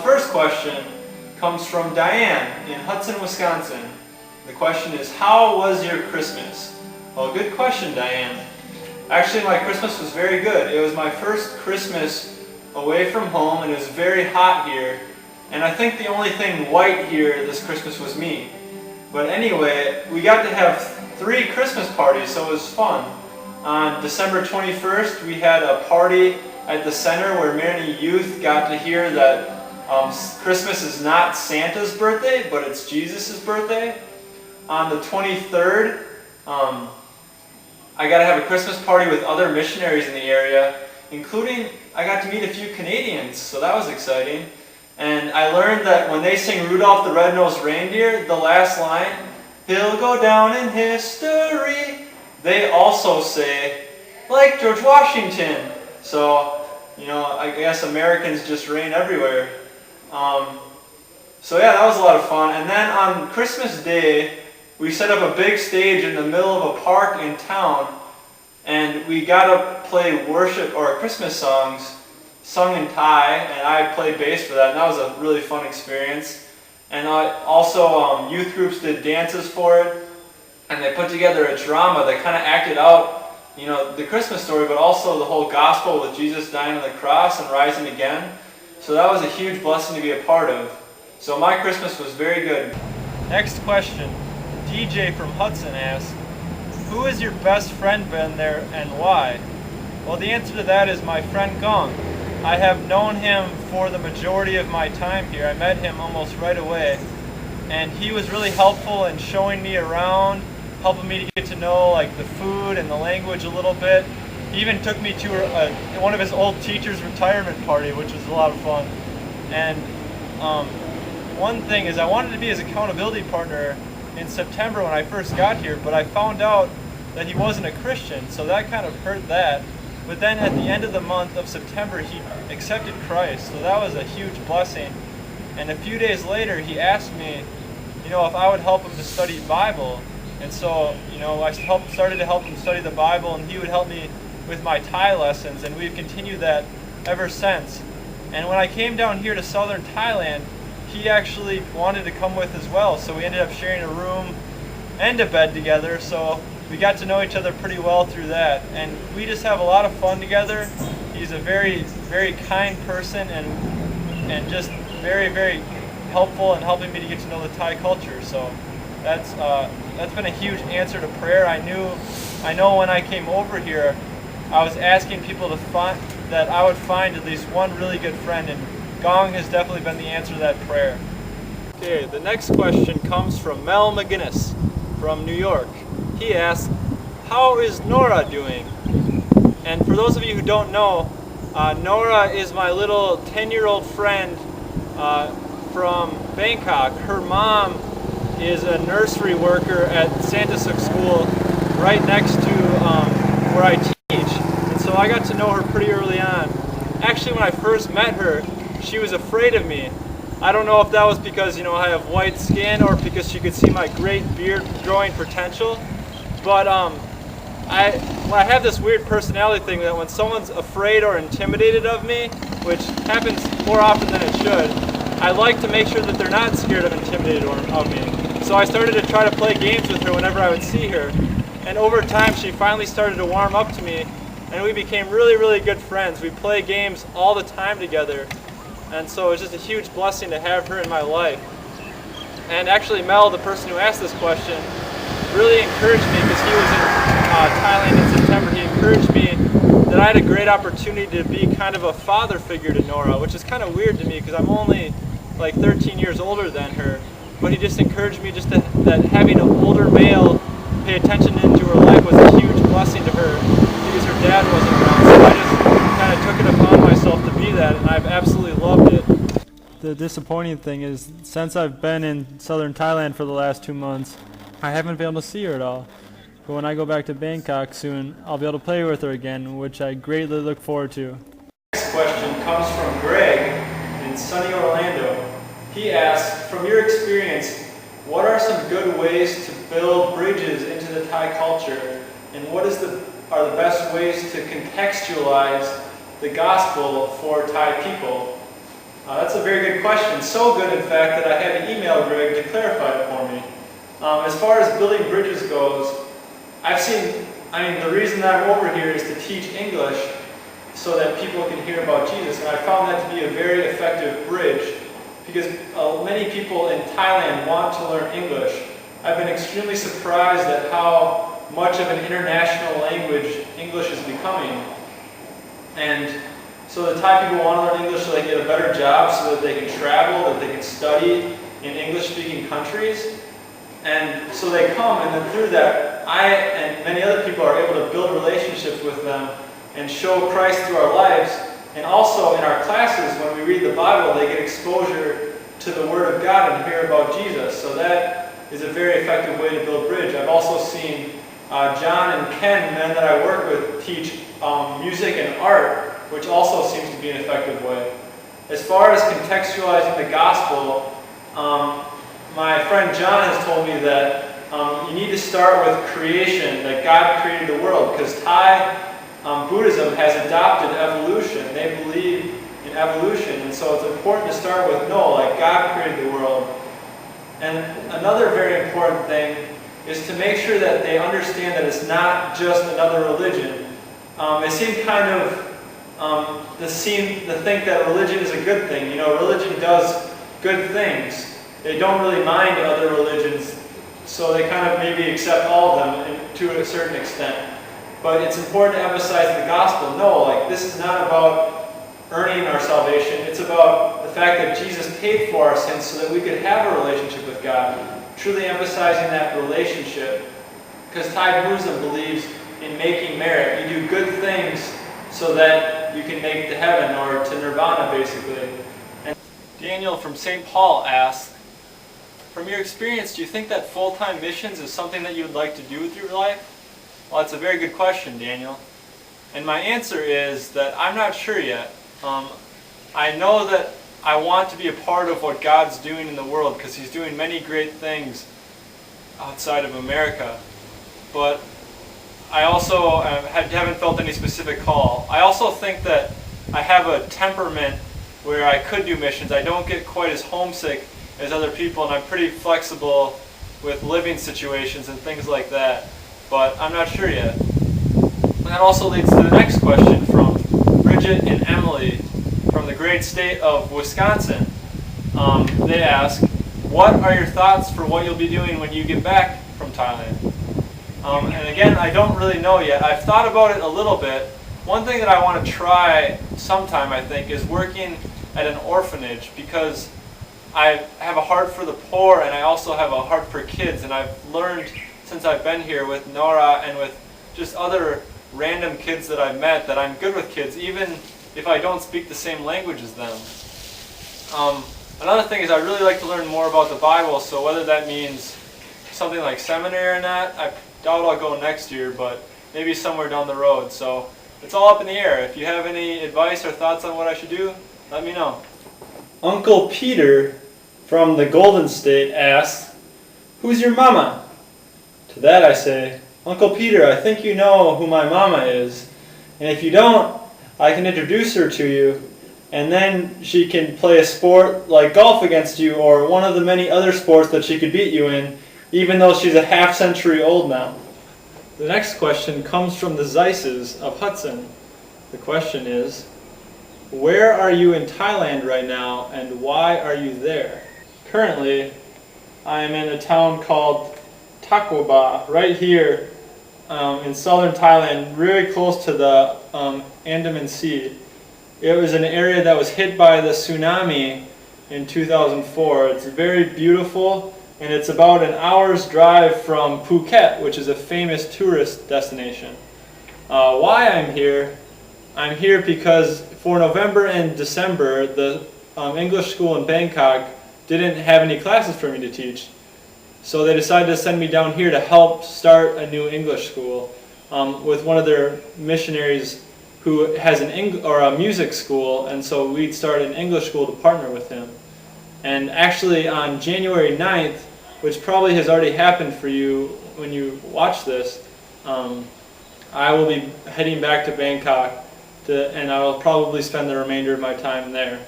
First question comes from Diane in Hudson, Wisconsin. The question is, how was your Christmas? Well, good question, Diane. Actually, my Christmas was very good. It was my first Christmas away from home, and it was very hot here. And I think the only thing white here this Christmas was me. But anyway, we got to have 3 Christmas parties, so it was fun. On December 21st, we had a party at the center where many youth got to hear that Christmas is not Santa's birthday, but it's Jesus' birthday. On the 23rd, I got to have a Christmas party with other missionaries in the area, including I got to meet a few Canadians, so that was exciting. And I learned that when they sing Rudolph the Red-Nosed Reindeer, the last line, "He'll go down in history," they also say, "like George Washington." So, I guess Americans just reign everywhere. So yeah, that was a lot of fun. And then on Christmas Day, we set up a big stage in the middle of a park in town, and we got to play worship or Christmas songs sung in Thai, and I played bass for that, and that was a really fun experience. And also youth groups did dances for it, and they put together a drama that kind of acted out the Christmas story, but also the whole gospel with Jesus dying on the cross and rising again. So that was a huge blessing to be a part of. So my Christmas was very good. Next question. DJ from Hudson asks, who is your best friend been there and why? Well, the answer to that is my friend Gong. I have known him for the majority of my time here. I met him almost right away, and he was really helpful in showing me around, helping me to get to know the food and the language a little bit. He even took me to one of his old teachers' retirement party, which was a lot of fun. And one thing is, I wanted to be his accountability partner in September when I first got here, but I found out that he wasn't a Christian, so that kind of hurt that. But then at the end of the month of September, he accepted Christ, so that was a huge blessing. And a few days later, he asked me, if I would help him to study Bible. And so, I started to help him study the Bible, and he would help me with my Thai lessons, and we've continued that ever since. And when I came down here to southern Thailand, he actually wanted to come with as well, so we ended up sharing a room and a bed together, so we got to know each other pretty well through that, and we just have a lot of fun together. He's a very, very kind person, and just very, very helpful in helping me to get to know the Thai culture. So that's been a huge answer to prayer. I know when I came over here, I was asking people that I would find at least one really good friend, and Gong has definitely been the answer to that prayer. Okay, the next question comes from Mel McGinnis from New York. He asks, how is Nora doing? And for those of you who don't know, Nora is my little 10-year-old friend from Bangkok. Her mom is a nursery worker at Santa Suk School right next to where I teach. And so I got to know her pretty early on. Actually, when I first met her, she was afraid of me. I don't know if that was because I have white skin or because she could see my great beard growing potential. But I have this weird personality thing that when someone's afraid or intimidated of me, which happens more often than it should, I like to make sure that they're not scared of intimidated of me. So I started to try to play games with her whenever I would see her. And over time, she finally started to warm up to me, and we became really, really good friends. We play games all the time together. And so it's just a huge blessing to have her in my life. And actually, Mel, the person who asked this question, really encouraged me because he was in Thailand in September. He encouraged me that I had a great opportunity to be kind of a father figure to Nora, which is kind of weird to me because I'm only 13 years older than her. But he just encouraged me that having an older male pay attention into her life was a huge blessing to her because her dad wasn't around. So I just kind of took it upon myself to be that, and I've absolutely loved it. The disappointing thing is, since I've been in southern Thailand for the last 2 months, I haven't been able to see her at all. But when I go back to Bangkok soon, I'll be able to play with her again, which I greatly look forward to. Next question comes from Greg in sunny Orlando. He asks, from your experience, what are some good ways to build bridges into the Thai culture, and what are the best ways to contextualize the gospel for Thai people? That's a very good question. So good, in fact, that I had to email Greg to clarify it for me. As far as building bridges goes, the reason that I'm over here is to teach English so that people can hear about Jesus. And I found that to be a very effective bridge because many people in Thailand want to learn English. I've been extremely surprised at how much of an international language English is becoming. And so the Thai people want to learn English so they get a better job, so that they can travel, that they can study in English-speaking countries. And so they come, and then through that, I and many other people are able to build relationships with them and show Christ through our lives. And also in our classes, when we read the Bible, they get exposure to the Word of God and hear about Jesus. So that is a very effective way to build bridge. I've also seen John and Ken, men that I work with, teach music and art, which also seems to be an effective way. As far as contextualizing the gospel, my friend John has told me that you need to start with creation, that God created the world, because Thai Buddhism has adopted evolution. They believe in evolution, and so it's important to start with God created the world. And another very important thing is to make sure that they understand that it's not just another religion. They seem kind of to think that religion is a good thing. Religion does good things. They don't really mind other religions, so they kind of maybe accept all of them to a certain extent. But it's important to emphasize the gospel. This is not about earning our salvation. It's about the fact that Jesus paid for our sins so that we could have a relationship with God. Truly emphasizing that relationship. Because Thai Buddhism believes in making merit. You do good things so that you can make it to heaven, or to nirvana, basically. And Daniel from St. Paul asks, from your experience, do you think that full-time missions is something that you would like to do with your life? Well, that's a very good question, Daniel. And my answer is that I'm not sure yet. I know that I want to be a part of what God's doing in the world, because He's doing many great things outside of America. But I also haven't felt any specific call. I also think that I have a temperament where I could do missions. I don't get quite as homesick as other people, and I'm pretty flexible with living situations and things like that. But I'm not sure yet. And that also leads to the next question from Bridget and Emily from the great state of Wisconsin. They ask, what are your thoughts for what you'll be doing when you get back from Thailand? And again, I don't really know yet. I've thought about it a little bit. One thing that I want to try sometime, I think, is working at an orphanage, because I have a heart for the poor, and I also have a heart for kids. And I've learned since I've been here with Nora and with just other random kids that I've met that I'm good with kids, even if I don't speak the same language as them. Another thing is I really like to learn more about the Bible, so whether that means something like seminary or not, I doubt I'll go next year, but maybe somewhere down the road. So it's all up in the air. If you have any advice or thoughts on what I should do, let me know. Uncle Peter from the Golden State asks, who's your mama? To that I say, Uncle Peter, I think you know who my mama is. And if you don't, I can introduce her to you, and then she can play a sport like golf against you, or one of the many other sports that she could beat you in, even though she's a half-century old now. The next question comes from the Zeisses of Hudson. The question is, where are you in Thailand right now, and why are you there? Currently, I am in a town called Takwaba, right here in southern Thailand, very close to the Andaman Sea. It was an area that was hit by the tsunami in 2004. It's very beautiful, and it's about an hour's drive from Phuket, which is a famous tourist destination. Why I'm here? I'm here because for November and December, the English school in Bangkok didn't have any classes for me to teach. So they decided to send me down here to help start a new English school with one of their missionaries who has a music school, and so we'd start an English school to partner with him. And actually on January 9th, which probably has already happened for you when you watch this, I will be heading back to Bangkok, and I will probably spend the remainder of my time there.